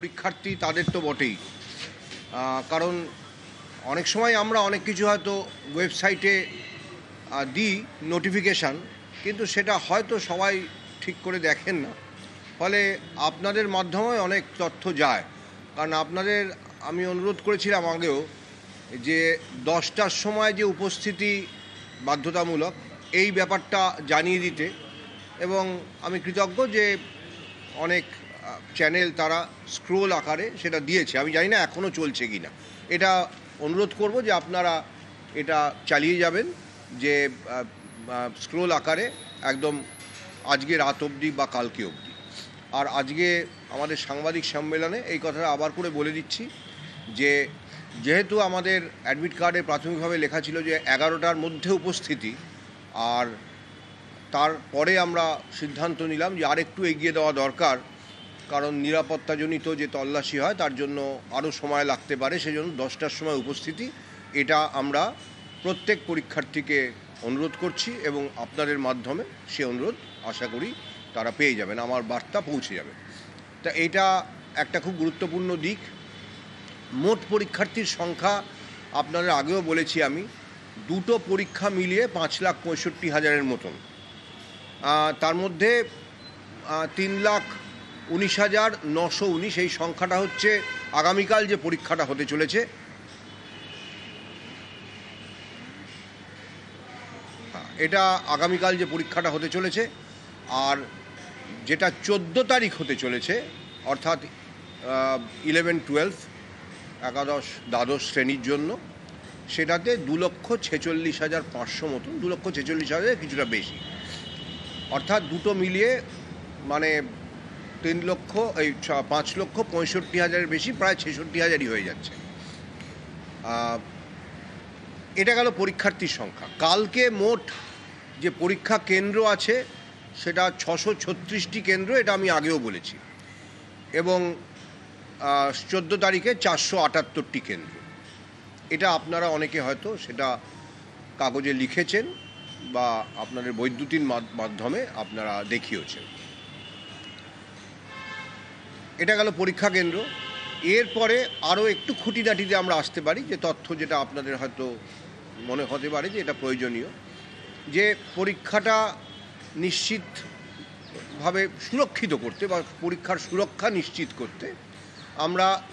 পরীক্ষার্থী তাদের তো বটেই, কারণ অনেক সময় আমরা অনেক কিছু হয়তো ওয়েবসাইটে দিই নোটিফিকেশান, কিন্তু সেটা হয়তো সবাই ঠিক করে দেখেন না। ফলে আপনাদের মাধ্যমে অনেক তথ্য যায়। কারণ আপনাদের আমি অনুরোধ করেছিলাম আগেও যে 10টার সময় যে উপস্থিতি বাধ্যতামূলক, এই ব্যাপারটা জানিয়ে দিতে, এবং আমি কৃতজ্ঞ যে অনেক চ্যানেল তারা স্ক্রোল আকারে সেটা দিয়েছে। আমি জানি না এখনও চলছে কি না। এটা অনুরোধ করব যে আপনারা এটা চালিয়ে যাবেন, যে স্ক্রোল আকারে একদম আজকে রাত অবধি বা কালকে অবধি। আর আজকে আমাদের সাংবাদিক সম্মেলনে এই কথাটা আবার করে বলে দিচ্ছি যে যেহেতু আমাদের অ্যাডমিট কার্ডে প্রাথমিকভাবে লেখা ছিল যে 11টার মধ্যে উপস্থিতি, আর তারপরে আমরা সিদ্ধান্ত নিলাম যে আরেকটু এগিয়ে দেওয়া দরকার, কারণ নিরাপত্তাজনিত যে তল্লাশি হয় তার জন্য আরও সময় লাগতে পারে, সেজন্য 10টার সময় উপস্থিতি। এটা আমরা প্রত্যেক পরীক্ষার্থীকে অনুরোধ করছি এবং আপনাদের মাধ্যমে সে অনুরোধ আশা করি তারা পেয়ে যাবেন, আমার বার্তা পৌঁছে যাবে। তা এটা একটা খুব গুরুত্বপূর্ণ দিক। মোট পরীক্ষার্থীর সংখ্যা আপনাদের আগেও বলেছি আমি, দুটো পরীক্ষা মিলিয়ে 5,65,000-এর মতন। তার মধ্যে 3,19,919 এই সংখ্যাটা হচ্ছে আগামীকাল যে পরীক্ষাটা হতে চলেছে। এটা আগামীকাল যে পরীক্ষাটা হতে চলেছে, আর যেটা 14 তারিখ হতে চলেছে, অর্থাৎ 11-12 একাদশ দ্বাদশ শ্রেণীর জন্য, সেটাতে 2,46,500 মতন, 2,46,000 কিছুটা বেশি, অর্থাৎ দুটো মিলিয়ে মানে 5,65,000-এর বেশি, প্রায় 66,000-ই হয়ে যাচ্ছে। এটা গেল পরীক্ষার্থীর সংখ্যা। কালকে মোট যে পরীক্ষা কেন্দ্র আছে সেটা 636টি কেন্দ্র, এটা আমি আগেও বলেছি, এবং 14 তারিখে 478টি কেন্দ্র। এটা আপনারা অনেকে হয়তো সেটা কাগজে লিখেছেন বা আপনাদের বৈদ্যুতিন মাধ্যমে আপনারা দেখিয়েছেন। এটা গেল পরীক্ষা কেন্দ্র। এরপরে আরও একটু খুঁটিনাটিতে আমরা আসতে পারি, যে তথ্য যেটা আপনাদের হয়তো মনে হতে পারে যে এটা প্রয়োজনীয়, যে পরীক্ষাটা নিশ্চিতভাবে সুরক্ষিত করতে বা পরীক্ষার সুরক্ষা নিশ্চিত করতে আমরা